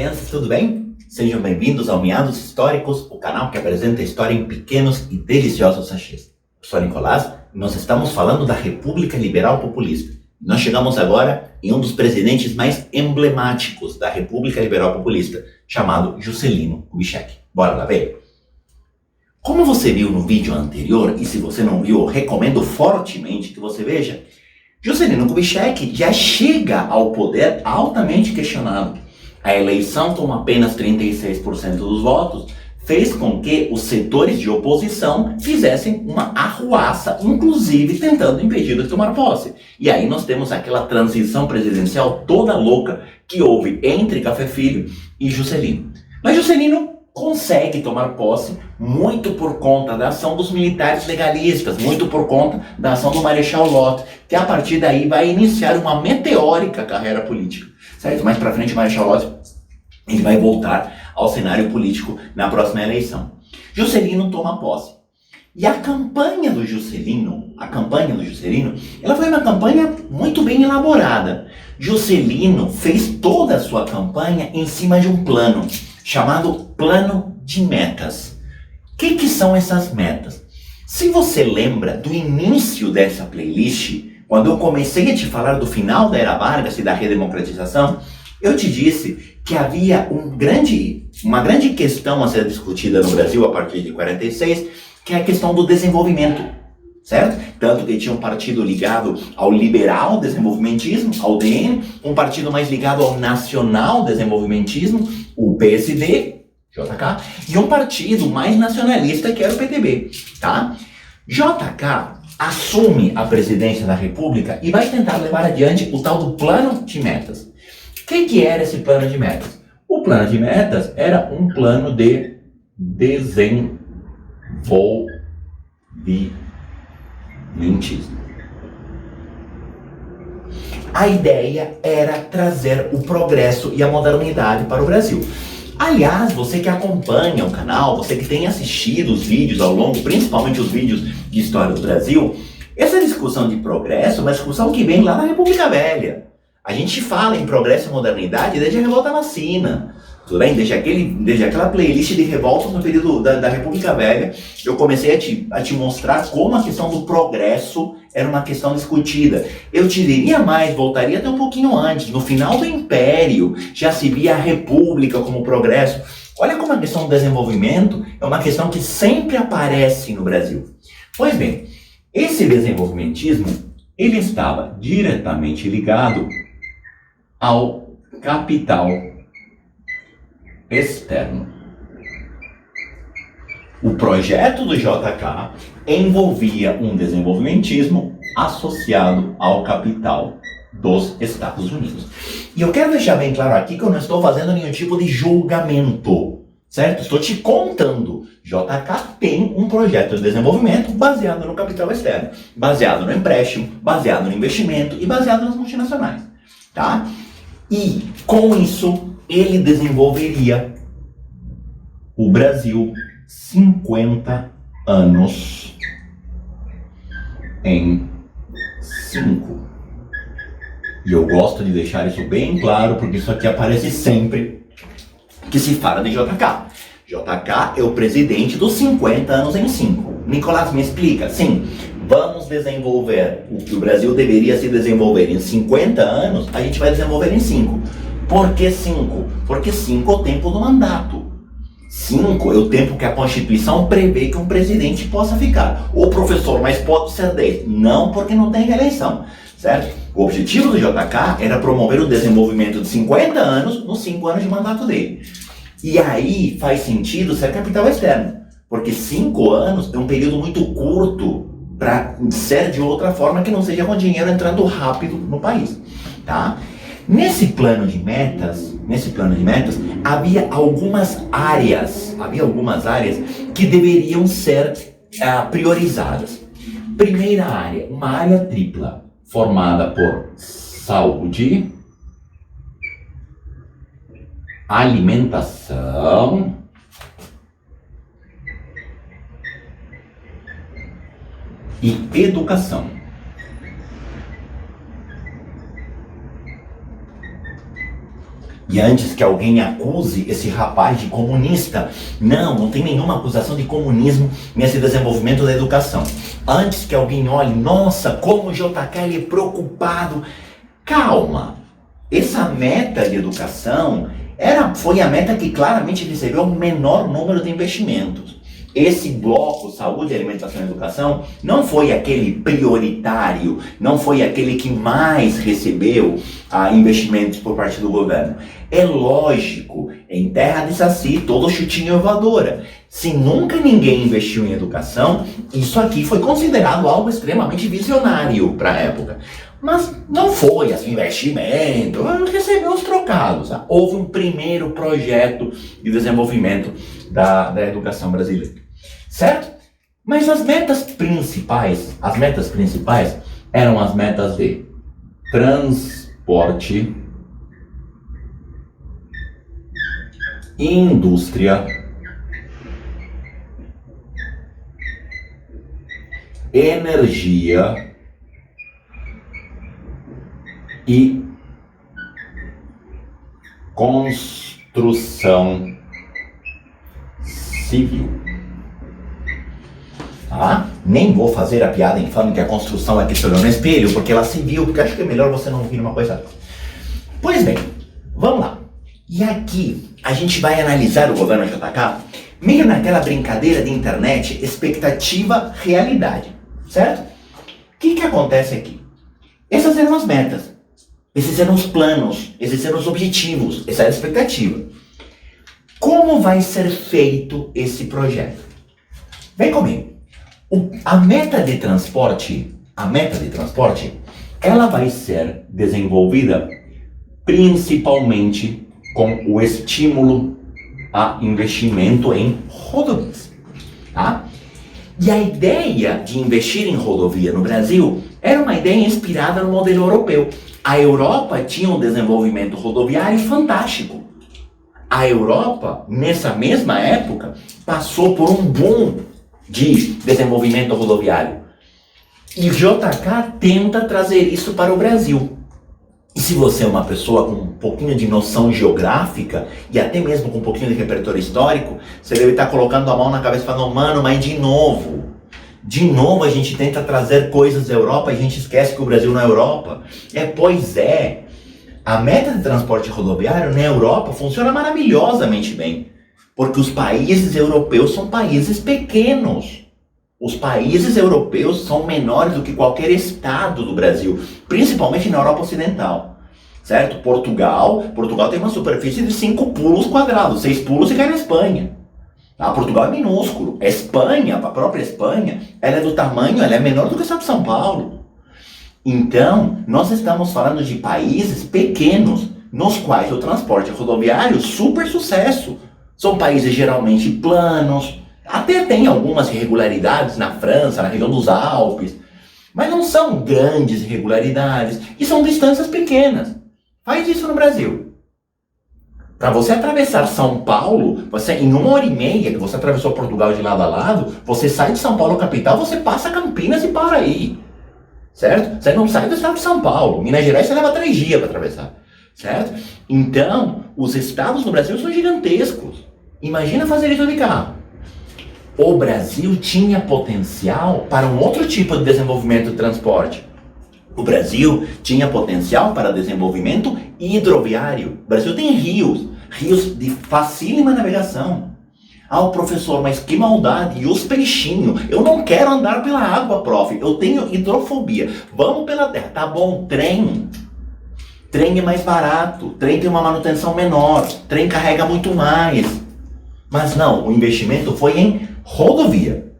crianças, tudo bem? Sejam bem-vindos ao Meados Históricos, o canal que apresenta a história em pequenos e deliciosos sachês. Eu sou Nicolás e nós estamos falando da República Liberal Populista. Nós chegamos agora em um dos presidentes mais emblemáticos da República Liberal Populista, chamado Juscelino Kubitschek. Bora lá ver? Como você viu no vídeo anterior, e se você não viu, eu recomendo fortemente que você veja, Juscelino Kubitschek já chega ao poder altamente questionado. A eleição com apenas 36% dos votos fez com que os setores de oposição fizessem uma arruaça, inclusive tentando impedir de tomar posse. E aí nós temos aquela transição presidencial toda louca que houve entre Café Filho e Juscelino. Mas Juscelino consegue tomar posse muito por conta da ação dos militares legalistas, muito por conta da ação do Marechal Lott, que a partir daí vai iniciar uma meteórica carreira política, certo? Mais pra frente o Marechal Lott ele vai voltar ao cenário político na próxima eleição. Juscelino toma posse. E a campanha do Juscelino, ela foi uma campanha muito bem elaborada. Juscelino fez toda a sua campanha em cima de um plano chamado Plano de Metas. O que são essas metas? Se você lembra do início dessa playlist, quando eu comecei a te falar do final da Era Vargas e da redemocratização, eu te disse que havia uma grande questão a ser discutida no Brasil a partir de 46, que é a questão do desenvolvimento, certo? Tanto que tinha um partido ligado ao liberal desenvolvimentismo, ao DN, um partido mais ligado ao nacional desenvolvimentismo, o PSD, JK, e um partido mais nacionalista que era o PTB, tá? JK assume a presidência da República e vai tentar levar adiante o tal do Plano de Metas. O que era esse Plano de Metas? O Plano de Metas era um plano de desenvolvimentismo. A ideia era trazer o progresso e a modernidade para o Brasil. Aliás, você que acompanha o canal, você que tem assistido os vídeos ao longo, principalmente os vídeos de história do Brasil, essa discussão de progresso é uma discussão que vem lá na República Velha. A gente fala em progresso e modernidade desde a Revolta Massina, tudo bem? Desde aquela playlist de revoltas no período da República Velha, eu comecei a te mostrar como a questão do progresso era uma questão discutida. Eu te diria mais, voltaria até um pouquinho antes. No final do Império, já se via a República como progresso. Olha como a questão do desenvolvimento é uma questão que sempre aparece no Brasil. Pois bem, esse desenvolvimentismo, ele estava diretamente ligado ao capital externo. O projeto do JK envolvia um desenvolvimentismo associado ao capital dos Estados Unidos. E eu quero deixar bem claro aqui que eu não estou fazendo nenhum tipo de julgamento, certo? Estou te contando. JK tem um projeto de desenvolvimento baseado no capital externo, baseado no empréstimo, baseado no investimento e baseado nas multinacionais, tá? E com isso ele desenvolveria o Brasil 50 anos em 5. E eu gosto de deixar isso bem claro, porque isso aqui aparece sempre que se fala de JK. JK é o presidente dos 50 anos em 5. Nicolás, me explica. Sim, vamos desenvolver o que o Brasil deveria se desenvolver em 50 anos, a gente vai desenvolver em 5. Por que 5? Porque 5 é o tempo do mandato. 5 é o tempo que a Constituição prevê que um presidente possa ficar. O professor, mas pode ser 10. Não, porque não tem reeleição, certo? O objetivo do JK era promover o desenvolvimento de 50 anos nos 5 anos de mandato dele. E aí faz sentido ser capital externo, porque 5 anos é um período muito curto para ser de outra forma que não seja com dinheiro entrando rápido no país, tá? Nesse plano de metas, havia algumas áreas que deveriam ser priorizadas. Primeira área, uma área tripla, formada por saúde, alimentação e educação. E antes que alguém acuse esse rapaz de comunista, não tem nenhuma acusação de comunismo nesse desenvolvimento da educação. Antes que alguém olhe, nossa, como o JK ele é preocupado. Calma, essa meta de educação foi a meta que claramente recebeu o menor número de investimentos. Esse bloco, saúde, alimentação e educação, não foi aquele prioritário, não foi aquele que mais recebeu investimentos por parte do governo. É lógico, em terra de saci, todo chutinho voadora. Se nunca ninguém investiu em educação, isso aqui foi considerado algo extremamente visionário para a época. Mas não foi assim, investimento, recebeu os trocados. Houve um primeiro projeto de desenvolvimento da educação brasileira. Certo? Mas as metas principais eram as metas de transporte, indústria, energia e construção civil. Nem vou fazer a piada em falando que a construção é que se olhou no espelho, porque ela civil, porque acho que é melhor você não ouvir uma coisa dessa. Pois bem, vamos lá. E aqui a gente vai analisar o governo JK meio naquela brincadeira de internet, expectativa, realidade, certo? O que acontece aqui? Essas eram as metas, esses eram os planos, esses eram os objetivos, essa era a expectativa. Como vai ser feito esse projeto? Vem comigo. A meta de transporte, ela vai ser desenvolvida principalmente com o estímulo a investimento em rodovias, tá? E a ideia de investir em rodovia no Brasil era uma ideia inspirada no modelo europeu. A Europa tinha um desenvolvimento rodoviário fantástico. A Europa, nessa mesma época, passou por um boom de desenvolvimento rodoviário. E o JK tenta trazer isso para o Brasil. E se você é uma pessoa com um pouquinho de noção geográfica, e até mesmo com um pouquinho de repertório histórico, você deve estar colocando a mão na cabeça e falando, mano, mas de novo a gente tenta trazer coisas da Europa e a gente esquece que o Brasil não é Europa. Pois é, a meta de transporte rodoviário na Europa funciona maravilhosamente bem. Porque os países europeus são países pequenos. Os países europeus são menores do que qualquer estado do Brasil, principalmente na Europa Ocidental. Certo? Portugal tem uma superfície de 5 pulos quadrados, 6 pulos e cai na Espanha. Portugal é minúsculo. A própria Espanha, ela é menor do que o estado de São Paulo. Então, nós estamos falando de países pequenos, nos quais o transporte rodoviário super sucesso. São países geralmente planos, até tem algumas irregularidades na França, na região dos Alpes, mas não são grandes irregularidades e são distâncias pequenas. Faz isso no Brasil. Para você atravessar São Paulo, em 1h30 que você atravessou Portugal de lado a lado, você sai de São Paulo capital, você passa Campinas e para aí. Certo? Você não sai do estado de São Paulo. Minas Gerais você leva 3 dias para atravessar. Certo? Então, os estados no Brasil são gigantescos. Imagina fazer isso de carro. O Brasil tinha potencial para um outro tipo de desenvolvimento de transporte. O Brasil tinha potencial para desenvolvimento hidroviário. O Brasil tem rios de facílima navegação. O professor, mas que maldade, e os peixinhos? Eu não quero andar pela água, prof. Eu tenho hidrofobia. Vamos pela terra. Tá bom, trem. Trem é mais barato, trem tem uma manutenção menor, trem carrega muito mais. Mas não, o investimento foi em rodovia.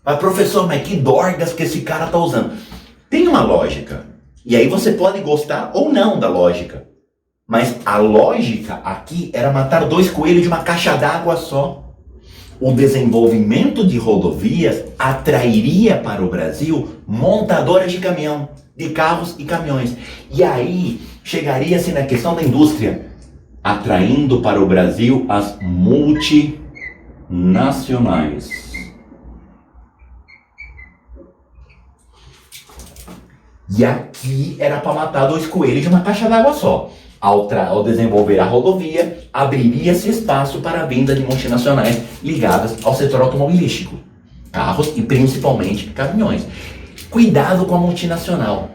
Mas professor, mas que dorgas que esse cara tá usando? Tem uma lógica. E aí você pode gostar ou não da lógica. Mas a lógica aqui era matar 2 coelhos de uma caixa d'água só. O desenvolvimento de rodovias atrairia para o Brasil montadoras de caminhão, de carros e caminhões. E aí chegaria-se na questão da indústria, atraindo para o Brasil as multinacionais. E aqui era para matar 2 coelhos de uma caixa d'água só. Ao desenvolver a rodovia, abriria-se espaço para a vinda de multinacionais ligadas ao setor automobilístico, carros e principalmente caminhões. Cuidado com a multinacional.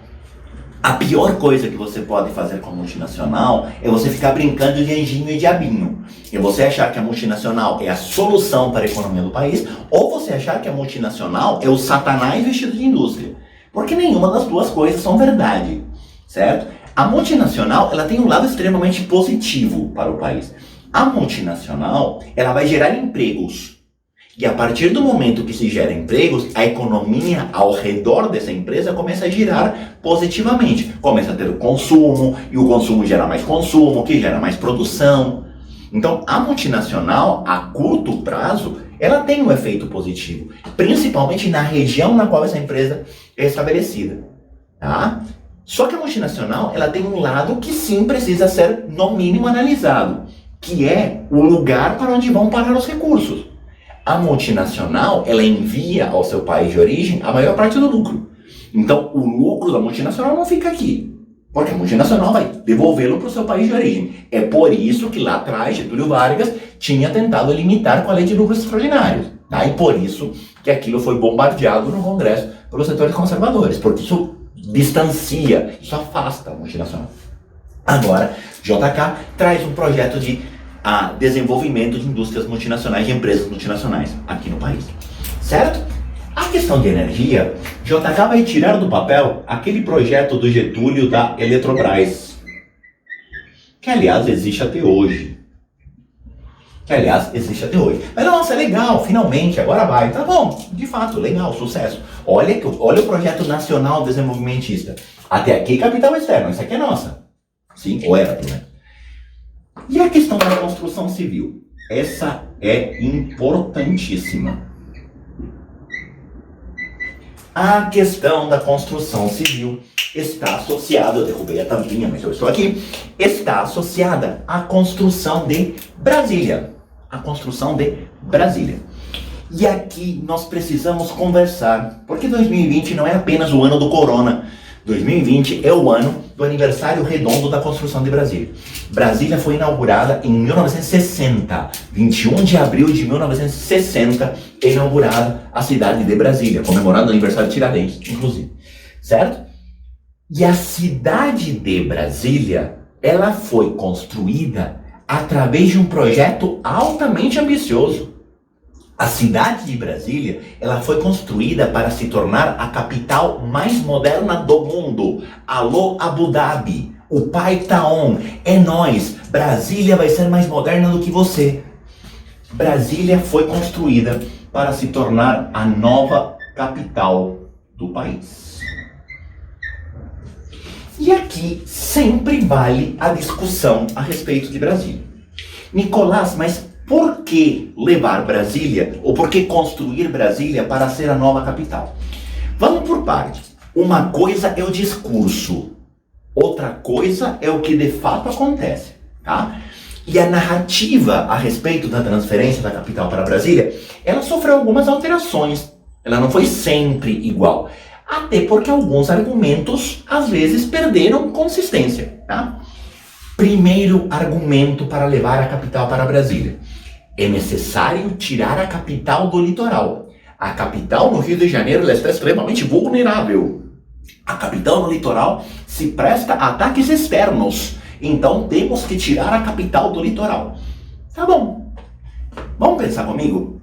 A pior coisa que você pode fazer com a multinacional é você ficar brincando de anjinho e diabinho. É você achar que a multinacional é a solução para a economia do país, ou você achar que a multinacional é o satanás vestido de indústria. Porque nenhuma das duas coisas são verdade, certo? A multinacional, ela tem um lado extremamente positivo para o país. A multinacional, ela vai gerar empregos. E a partir do momento que se gera empregos, a economia ao redor dessa empresa começa a girar positivamente. Começa a ter o consumo, e o consumo gera mais consumo, que gera mais produção. Então, a multinacional, a curto prazo, ela tem um efeito positivo, principalmente na região na qual essa empresa é estabelecida. Tá? Só que a multinacional, ela tem um lado que sim precisa ser, no mínimo, analisado, que é o lugar para onde vão parar os recursos. A multinacional, ela envia ao seu país de origem a maior parte do lucro. Então, o lucro da multinacional não fica aqui, porque a multinacional vai devolvê-lo para o seu país de origem. É por isso que lá atrás, Getúlio Vargas tinha tentado limitar com a lei de lucros extraordinários. Tá? E por isso que aquilo foi bombardeado no Congresso pelos setores conservadores, porque isso distancia, isso afasta a multinacional. Agora, JK traz um projeto de desenvolvimento de indústrias multinacionais, de empresas multinacionais aqui no país, certo? A questão de energia, JK vai tirar do papel aquele projeto do Getúlio da Eletrobras, que aliás existe até hoje. Mas nossa, é legal, finalmente, agora vai. Tá bom, de fato, legal, sucesso. Olha o projeto nacional desenvolvimentista. Até aqui, capital externo, isso aqui é nossa. Sim, ou era, né? E a questão da construção civil? Essa é importantíssima. A questão da construção civil está associada, eu derrubei a tampinha, mas eu estou aqui, está associada à construção de Brasília. E aqui nós precisamos conversar, porque 2020 não é apenas o ano do corona. 2020 é o ano do aniversário redondo da construção de Brasília. Brasília foi inaugurada em 1960. 21 de abril de 1960 é inaugurada a cidade de Brasília, comemorando o aniversário de Tiradentes, inclusive. Certo? E a cidade de Brasília, ela foi construída através de um projeto altamente ambicioso. A cidade de Brasília, ela foi construída para se tornar a capital mais moderna do mundo. Alô, Abu Dhabi, o pai tá on, é nós. Brasília vai ser mais moderna do que você. Brasília foi construída para se tornar a nova capital do país. E aqui sempre vale a discussão a respeito de Brasília. Nicolás, mas por que levar Brasília, ou por que construir Brasília para ser a nova capital? Vamos por partes. Uma coisa é o discurso, outra coisa é o que de fato acontece, tá? E a narrativa a respeito da transferência da capital para Brasília, ela sofreu algumas alterações. Ela não foi sempre igual. Até porque alguns argumentos, às vezes, perderam consistência, tá? Primeiro argumento para levar a capital para Brasília. É necessário tirar a capital do litoral. A capital no Rio de Janeiro ela está extremamente vulnerável. A capital no litoral se presta a ataques externos. Então temos que tirar a capital do litoral. Tá bom. Vamos pensar comigo?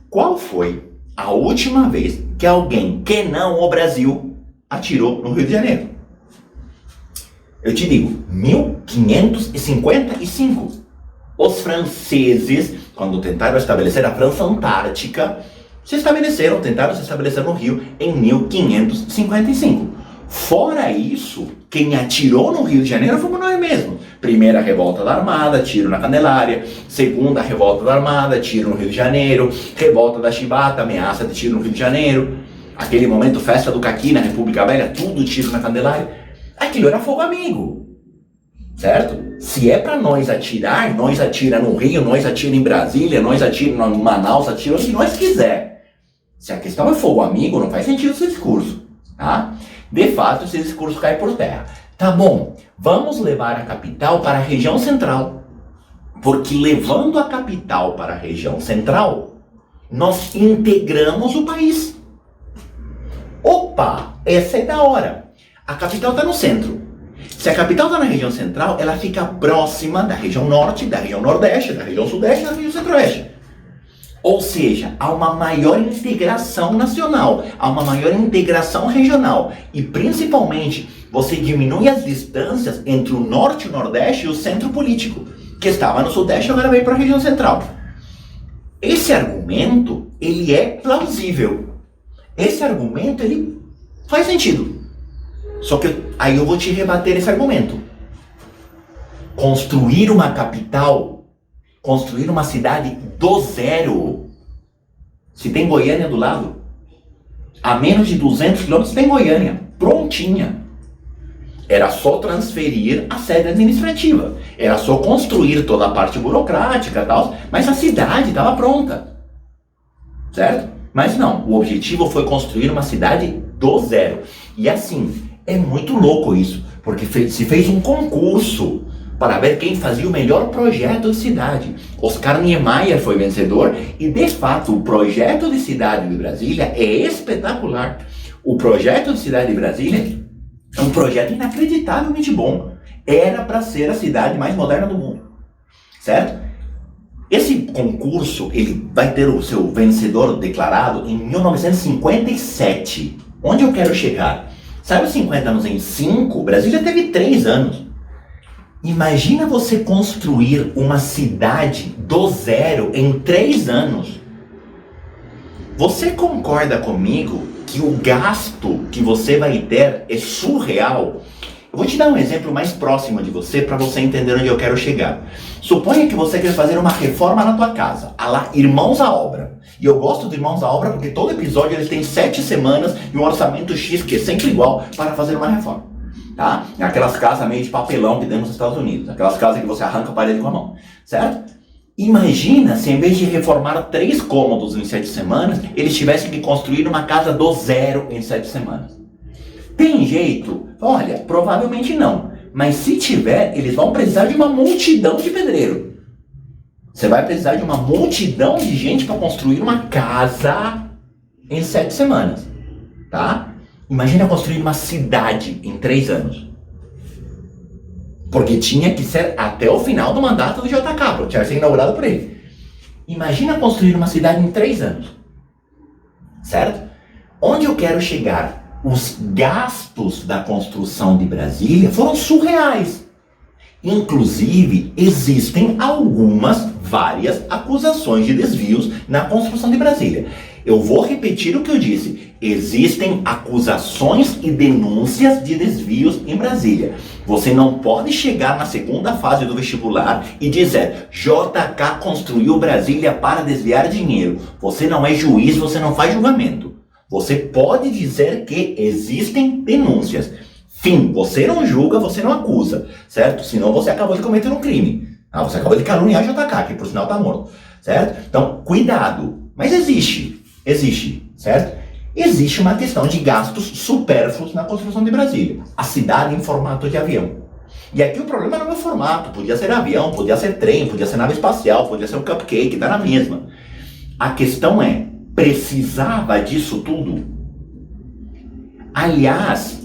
Qual foi a última vez que alguém que não o Brasil atirou no Rio de Janeiro? Eu te digo, 1555. Os franceses, quando tentaram estabelecer a França Antártica, tentaram se estabelecer no Rio em 1555. Fora isso, quem atirou no Rio de Janeiro fomos nós mesmos. Primeira revolta da Armada, tiro na Candelária. Segunda revolta da Armada, tiro no Rio de Janeiro. Revolta da Chibata, ameaça de tiro no Rio de Janeiro. Aquele momento, festa do Caqui na República Velha, tudo tiro na Candelária. Aquilo era fogo amigo. Certo? Se é pra nós atirar, nós atira no Rio, nós atira em Brasília, nós atira em Manaus, atira onde nós quiser. Se a questão é fogo amigo, não faz sentido esse discurso, tá? De fato, esse discurso cai por terra. Tá bom, vamos levar a capital para a região central. Porque levando a capital para a região central, nós integramos o país. Opa, essa é da hora. A capital está no centro. Se a capital está na região central, ela fica próxima da região norte, da região nordeste, da região sudeste e da região centro-oeste. Ou seja, há uma maior integração nacional, há uma maior integração regional. E principalmente, você diminui as distâncias entre o norte e o nordeste e o centro político, que estava no sudeste e agora veio para a região central. Esse argumento, ele é plausível. Esse argumento, ele faz sentido. Só que aí eu vou te rebater esse argumento. Construir uma capital, construir uma cidade do zero. Se tem Goiânia do lado, a menos de 200 quilômetros tem Goiânia, prontinha. Era só transferir a sede administrativa. Era só construir toda a parte burocrática e tal, mas a cidade estava pronta. Certo? Mas não, o objetivo foi construir uma cidade do zero. E assim, é muito louco isso, porque se fez um concurso para ver quem fazia o melhor projeto de cidade. Oscar Niemeyer foi vencedor e, de fato, o projeto de cidade de Brasília é espetacular. O projeto de cidade de Brasília é um projeto inacreditavelmente bom. Era para ser a cidade mais moderna do mundo. Certo? Esse concurso, ele vai ter o seu vencedor declarado em 1957. Onde eu quero chegar? Sabe os 50 anos em 5? Brasília teve 3 anos. Imagina você construir uma cidade do zero em 3 anos. Você concorda comigo que o gasto que você vai ter é surreal? Eu vou te dar um exemplo mais próximo de você para você entender onde eu quero chegar. Suponha que você quer fazer uma reforma na tua casa, a lá Irmãos à Obra. E eu gosto de Irmãos à Obra porque todo episódio eles têm 7 semanas e um orçamento X que é sempre igual para fazer uma reforma. Tá? Aquelas casas meio de papelão que tem nos Estados Unidos, aquelas casas que você arranca a parede com a mão, certo? Imagina se em vez de reformar 3 cômodos em 7 semanas, eles tivessem que construir uma casa do zero em 7 semanas. Tem jeito? Olha, provavelmente não. Mas se tiver, eles vão precisar de uma multidão de pedreiro. Você vai precisar de uma multidão de gente para construir uma casa em 7 semanas. Tá? Imagina construir uma cidade em 3 anos. Porque tinha que ser até o final do mandato do JK, tinha que ser inaugurado por ele. Imagina construir uma cidade em 3 anos. Certo? Onde eu quero chegar? Os gastos da construção de Brasília foram surreais. Inclusive, existem várias acusações de desvios na construção de Brasília. Eu vou repetir o que eu disse. Existem acusações e denúncias de desvios em Brasília. Você não pode chegar na segunda fase do vestibular e dizer JK construiu Brasília para desviar dinheiro. Você não é juiz, você não faz julgamento. Você pode dizer que existem denúncias. Fim, você não julga, você não acusa, certo? Senão você acabou de cometer um crime. Você acabou de caluniar JK, que por sinal está morto, certo? Então, cuidado. Mas existe, certo? Existe uma questão de gastos supérfluos na construção de Brasília. A cidade em formato de avião. E aqui o problema não é o formato. Podia ser avião, podia ser trem, podia ser nave espacial, podia ser um cupcake, tá na mesma. A questão é, precisava disso tudo? Aliás,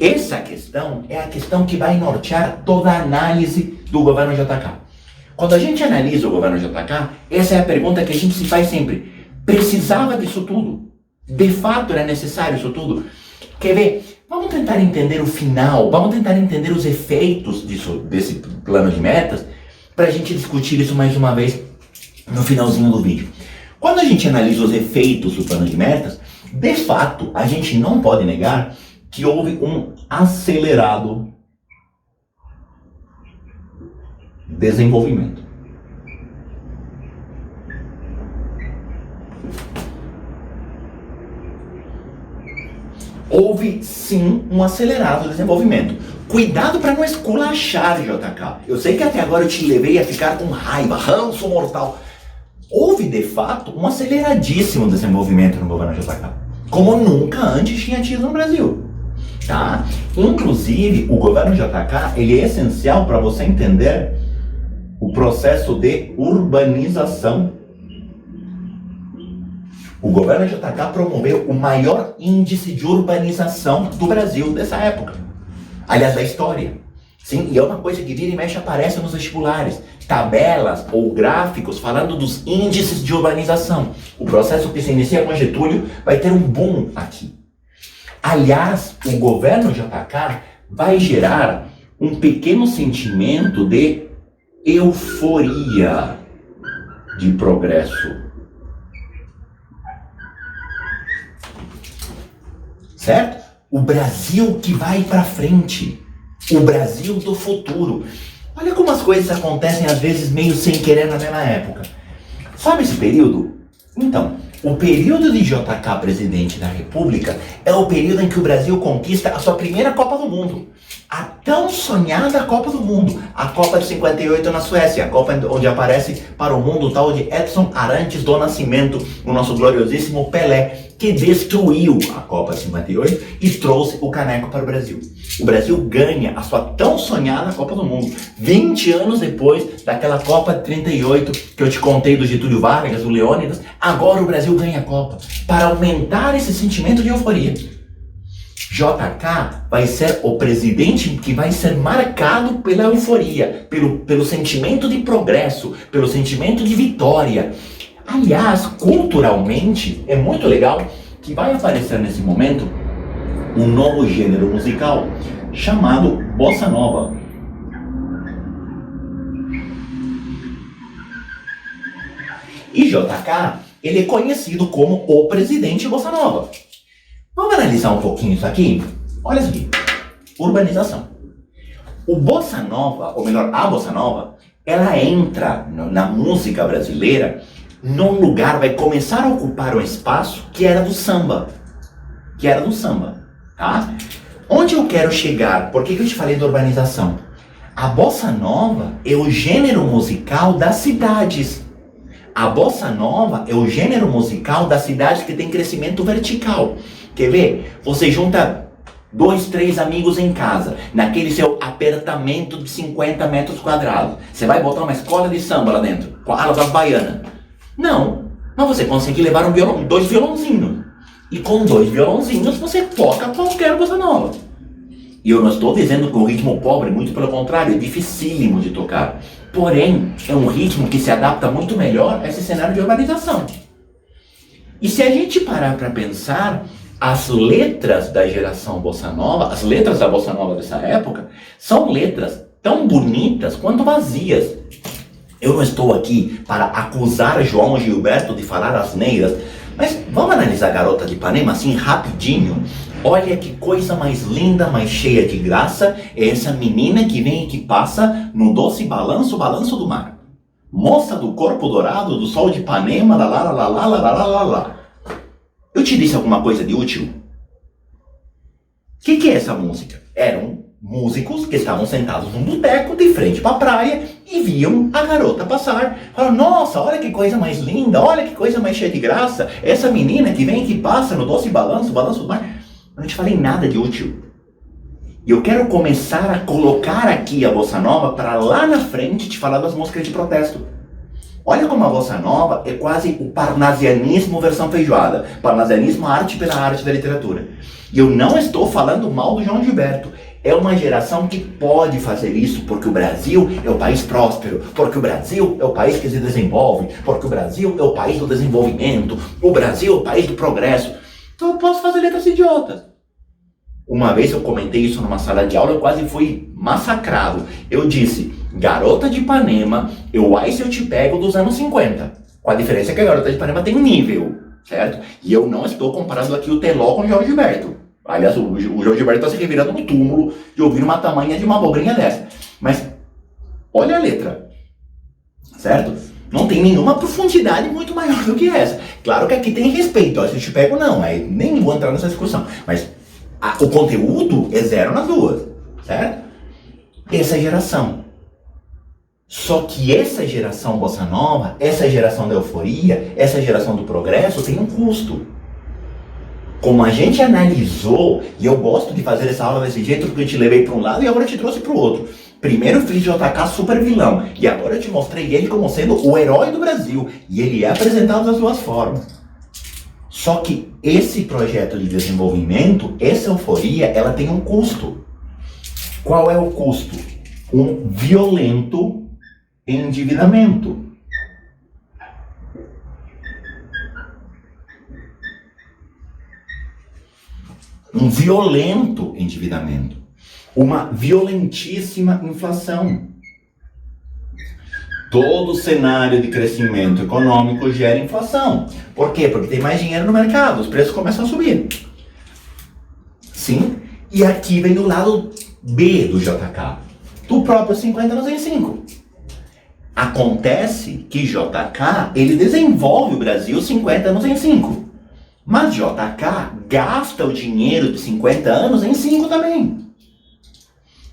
essa questão é a questão que vai nortear toda a análise do governo JK. Quando a gente analisa o governo JK, essa é a pergunta que a gente se faz sempre. Precisava disso tudo? De fato era necessário isso tudo? Quer ver? Vamos tentar entender o final, vamos tentar entender os efeitos desse plano de metas, para a gente discutir isso mais uma vez no finalzinho do vídeo. Quando a gente analisa os efeitos do plano de metas, de fato, a gente não pode negar que houve um acelerado desenvolvimento. Houve sim um acelerado desenvolvimento. Cuidado para não esculachar, JK. Eu sei que até agora eu te levei a ficar com raiva, ranço mortal. Houve, de fato, um aceleradíssimo desenvolvimento no governo JK. Como nunca antes tinha tido no Brasil. tá? Inclusive, o governo JK, ele é essencial para você entender o processo de urbanização. O governo JK promoveu o maior índice de urbanização do Brasil dessa época. Aliás, da história. Sim, e é uma coisa que vira e mexe aparece nos vestibulares. Tabelas ou gráficos falando dos índices de urbanização. O processo que se inicia com Getúlio vai ter um boom aqui. Aliás, o governo JK vai gerar um pequeno sentimento de euforia de progresso. Certo? O Brasil que vai para frente. O Brasil do futuro. Olha como as coisas acontecem às vezes meio sem querer na mesma época. Sabe esse período? Então, o período de JK presidente da República é o período em que o Brasil conquista a sua primeira Copa do Mundo. A tão sonhada Copa do Mundo. A Copa de 58 na Suécia. A Copa onde aparece para o mundo o tal de Edson Arantes do Nascimento, o nosso gloriosíssimo Pelé, que destruiu a Copa de 58 e trouxe o caneco para o Brasil. O Brasil ganha a sua tão sonhada Copa do Mundo. 20 anos depois daquela Copa de 38 que eu te contei do Getúlio Vargas, do Leônidas, agora o Brasil ganha a Copa para aumentar esse sentimento de euforia. JK vai ser o presidente que vai ser marcado pela euforia, pelo sentimento de progresso, pelo sentimento de vitória. Aliás, culturalmente, é muito legal que vai aparecer nesse momento um novo gênero musical chamado Bossa Nova. E JK, ele é conhecido como o presidente Bossa Nova. Vamos analisar um pouquinho isso aqui? Olha isso aqui. Urbanização. O Bossa Nova, ou melhor, a Bossa Nova, ela entra na música brasileira num lugar, vai começar a ocupar um espaço que era do samba. Tá? Onde eu quero chegar? Por que eu te falei da urbanização? A Bossa Nova é o gênero musical das cidades. A Bossa Nova é o gênero musical das cidades que tem crescimento vertical. Quer ver? Você junta 2, 3 amigos em casa, naquele seu apartamento de 50 metros quadrados. Você vai botar uma escola de samba lá dentro, com a ala das baianas. Não, mas você consegue levar 2 violãozinhos. E com 2 violãozinhos você toca qualquer bossa nova. E eu não estou dizendo que o ritmo pobre, muito pelo contrário, é dificílimo de tocar. Porém, é um ritmo que se adapta muito melhor a esse cenário de urbanização. E se a gente parar para pensar, as letras da geração Bossa Nova, as letras da Bossa Nova dessa época, são letras tão bonitas quanto vazias. Eu não estou aqui para acusar João Gilberto de falar asneiras, mas vamos analisar a Garota de Ipanema assim rapidinho. Olha que coisa mais linda, mais cheia de graça, é essa menina que vem e que passa no doce balanço, balanço do mar. Moça do corpo dourado, do sol de Ipanema, lá, lá, lá, lá, lá, lá, lá, lá. Eu te disse alguma coisa de útil? O que é essa música? Eram músicos que estavam sentados num boteco de frente para a praia e viam a garota passar. Falaram, nossa, olha que coisa mais linda, olha que coisa mais cheia de graça. Essa menina que vem e que passa no doce balanço, balanço do mar. Eu não te falei nada de útil. E eu quero começar a colocar aqui a Bossa Nova para lá na frente te falar das músicas de protesto. Olha como a Bossa Nova é quase o parnasianismo versão feijoada. Parnasianismo, arte pela arte da literatura. E eu não estou falando mal do João Gilberto. É uma geração que pode fazer isso porque o Brasil é o país próspero, porque o Brasil é o país que se desenvolve, porque o Brasil é o país do desenvolvimento, o Brasil é o país do progresso. Então eu posso fazer letras idiotas. Uma vez eu comentei isso numa sala de aula, eu quase fui massacrado. Eu disse, Garota de Ipanema é o Ai Se Eu Te Pego dos anos 50. Com a diferença que a Garota de Ipanema tem nível, certo? E eu não estou comparando aqui o Teló com o Jorge Gilberto. Aliás, o Jorge Gilberto está se revirando no túmulo de ouvir uma tamanha de uma abobrinha dessa. Mas, olha a letra, certo? Não tem nenhuma profundidade muito maior do que essa. Claro que aqui tem respeito, ó, se eu te pego não, aí nem vou entrar nessa discussão. Mas o conteúdo é zero nas duas, certo? Essa geração. Só que essa geração Bossa Nova, essa geração da euforia, essa geração do progresso tem um custo. Como a gente analisou, e eu gosto de fazer essa aula desse jeito porque eu te levei para um lado e agora eu te trouxe para o outro. Primeiro eu fiz JK super vilão, e agora eu te mostrei ele como sendo o herói do Brasil, e ele é apresentado das duas formas. Só que esse projeto de desenvolvimento, essa euforia, ela tem um custo. Qual é o custo? Um violento endividamento. Um violento endividamento. Uma violentíssima inflação. Todo cenário de crescimento econômico gera inflação. Por quê? Porque tem mais dinheiro no mercado, os preços começam a subir. Sim? E aqui vem o lado B do JK. Do próprio 50 anos em 5. Acontece que JK, ele desenvolve o Brasil 50 anos em 5. Mas JK gasta o dinheiro de 50 anos em 5 também.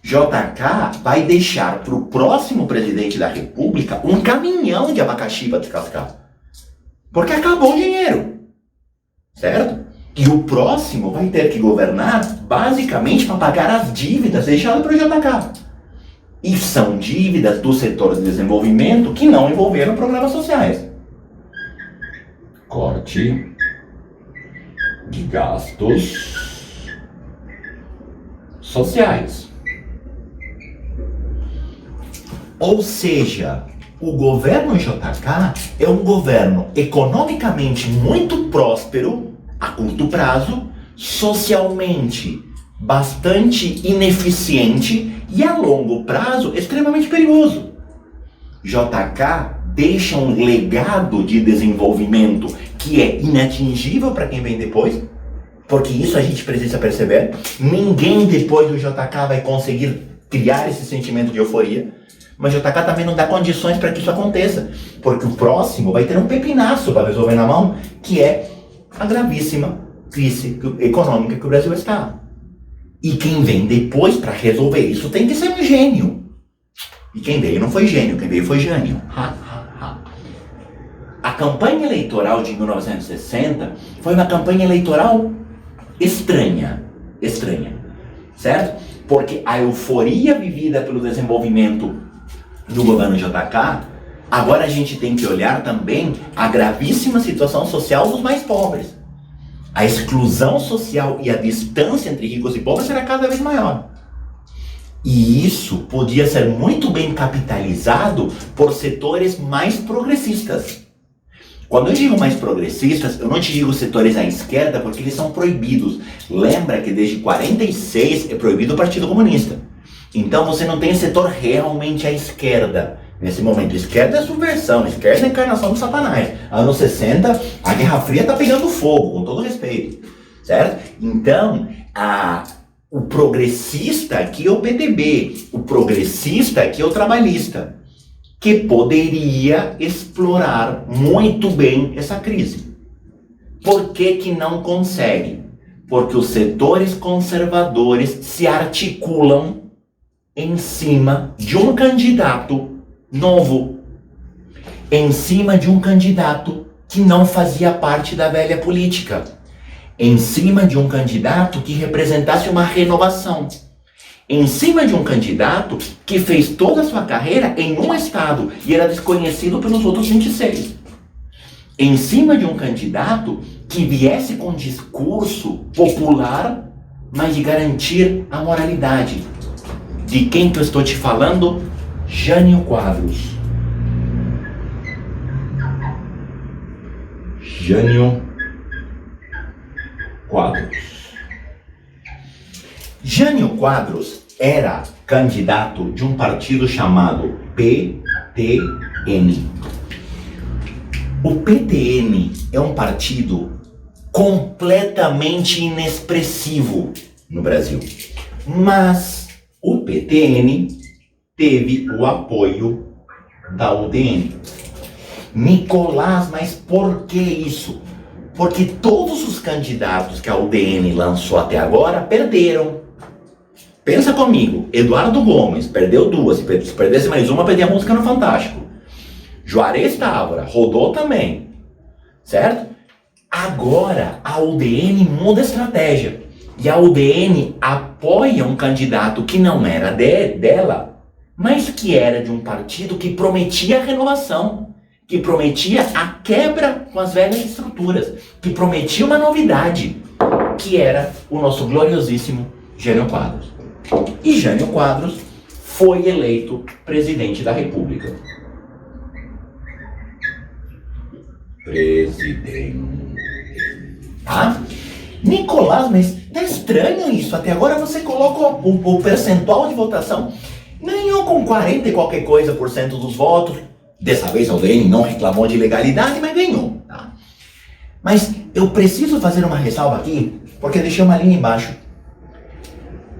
JK vai deixar para o próximo presidente da República um caminhão de abacaxi para descascar. Porque acabou o dinheiro. Certo? E o próximo vai ter que governar basicamente para pagar as dívidas deixadas para o JK. E são dívidas do setor de desenvolvimento que não envolveram programas sociais. Corte de gastos sociais. Ou seja, o governo JK é um governo economicamente muito próspero a curto prazo, socialmente bastante ineficiente e a longo prazo extremamente perigoso. JK deixa um legado de desenvolvimento que é inatingível para quem vem depois, porque isso a gente precisa perceber. Ninguém depois do JK vai conseguir criar esse sentimento de euforia, mas o JK também não dá condições para que isso aconteça, porque o próximo vai ter um pepinaço para resolver na mão, que é a gravíssima crise econômica que o Brasil está. E quem vem depois para resolver isso tem que ser um gênio. E quem veio não foi gênio, quem veio foi gênio. A campanha eleitoral de 1960 foi uma campanha eleitoral estranha, certo? Porque a euforia vivida pelo desenvolvimento do governo JK, agora a gente tem que olhar também a gravíssima situação social dos mais pobres. A exclusão social e a distância entre ricos e pobres era cada vez maior. E isso podia ser muito bem capitalizado por setores mais progressistas. Quando eu digo mais progressistas, eu não te digo setores à esquerda porque eles são proibidos. Lembra que desde 46 é proibido o Partido Comunista. Então você não tem setor realmente à esquerda. Nesse momento, esquerda é subversão, esquerda é a encarnação do Satanás. Anos 60, a Guerra Fria está pegando fogo, com todo respeito. Certo? Então, o progressista aqui é o PTB, o progressista aqui é o trabalhista, que poderia explorar muito bem essa crise. Por que que não consegue? Porque os setores conservadores se articulam em cima de um candidato novo, em cima de um candidato que não fazia parte da velha política, em cima de um candidato que representasse uma renovação, em cima de um candidato que fez toda a sua carreira em um estado e era desconhecido pelos outros 26. Em cima de um candidato que viesse com um discurso popular, mas de garantir a moralidade. De quem que eu estou te falando? Jânio Quadros. Jânio Quadros. Jânio Quadros era candidato de um partido chamado PTN. O PTN é um partido completamente inexpressivo no Brasil. Mas o PTN teve o apoio da UDN. Nicolás, mas por que isso? Porque todos os candidatos que a UDN lançou até agora perderam. Pensa comigo, Eduardo Gomes perdeu 2, se perdesse mais uma, perdia a música no Fantástico. Juarez Távora rodou também, certo? Agora a UDN muda a estratégia. E a UDN apoia um candidato que não era dela, mas que era de um partido que prometia a renovação, que prometia a quebra com as velhas estruturas, que prometia uma novidade, que era o nosso gloriosíssimo Jânio Quadros. E Jânio Quadros foi eleito presidente da República. Presidente. Tá? Nicolás, mas tá estranho isso. Até agora você coloca o percentual de votação. Ganhou com 40 e qualquer coisa por cento dos votos. Dessa vez a UDN não reclamou de ilegalidade, mas ganhou. Tá? Mas eu preciso fazer uma ressalva aqui, porque eu deixei uma linha embaixo.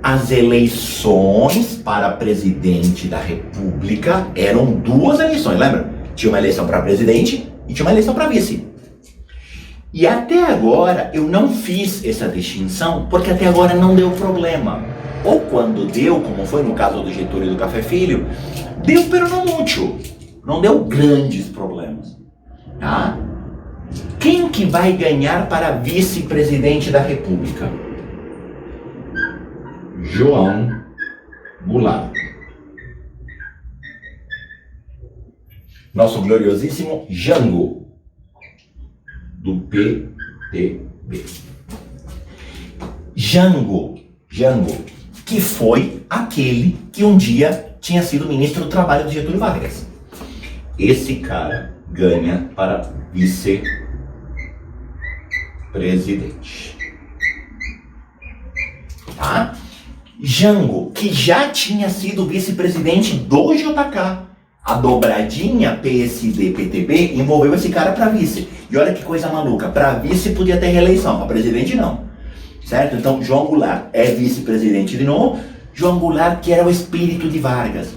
As eleições para presidente da República eram duas eleições, lembra? Tinha uma eleição para presidente e tinha uma eleição para vice. E até agora eu não fiz essa distinção, porque até agora não deu problema. Ou quando deu, como foi no caso do Getúlio e do Café Filho, deu pero não muito. Não deu grandes problemas. Tá? Quem que vai ganhar para vice-presidente da República? João Goulart. Nosso gloriosíssimo Jango, do PTB. Jango, que foi aquele que um dia tinha sido ministro do Trabalho do Getúlio Vargas. Esse cara ganha para vice-presidente. Tá? Jango, que já tinha sido vice-presidente do JK. A dobradinha PSD-PTB envolveu esse cara para vice. E olha que coisa maluca, para vice podia ter reeleição, para presidente não. Certo? Então João Goulart é vice-presidente de novo. João Goulart que era o espírito de Vargas.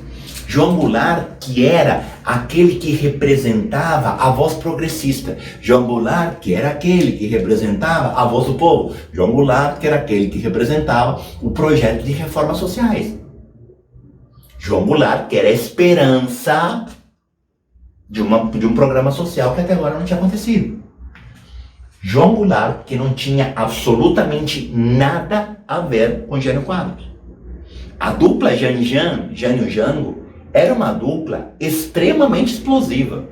João Goulart que era aquele que representava a voz progressista. João Goulart que era aquele que representava a voz do povo. João Goulart que era aquele que representava o projeto de reformas sociais. João Goulart que era a esperança de um programa social que até agora não tinha acontecido. João Goulart que não tinha absolutamente nada a ver com Jânio Quadros. A dupla Jânio-Jango era uma dupla extremamente explosiva.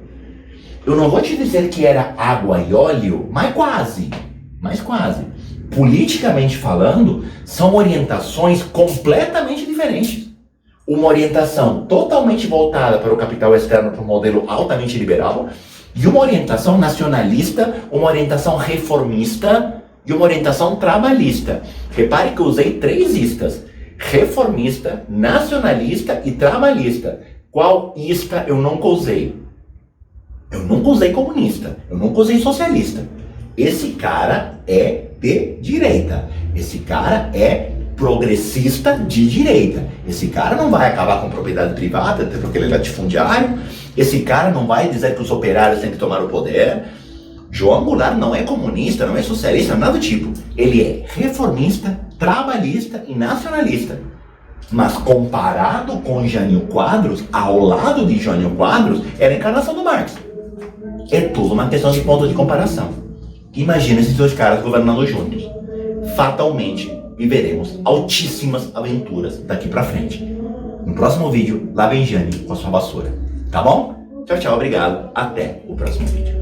Eu não vou te dizer que era água e óleo, mas quase. Politicamente falando, são orientações completamente diferentes. Uma orientação totalmente voltada para o capital externo, para o modelo altamente liberal, e uma orientação nacionalista, uma orientação reformista e uma orientação trabalhista. Repare que eu usei 3 istas: reformista, nacionalista e trabalhista. Qual ista eu nunca usei? Eu nunca usei comunista, eu nunca usei socialista. Esse cara é de direita. Esse cara é progressista de direita. Esse cara não vai acabar com propriedade privada, até porque ele é latifundiário. Esse cara não vai dizer que os operários têm que tomar o poder. João Goulart não é comunista, não é socialista, nada do tipo. Ele é reformista, trabalhista e nacionalista. Mas comparado com Jânio Quadros, ao lado de Jânio Quadros, era a encarnação do Marx. É tudo uma questão de ponto de comparação. Imagina esses 2 caras governando juntos. Fatalmente viveremos altíssimas aventuras daqui pra frente. No próximo vídeo, lá vem Jânio com a sua vassoura. Tá bom? Tchau, tchau, obrigado. Até o próximo vídeo.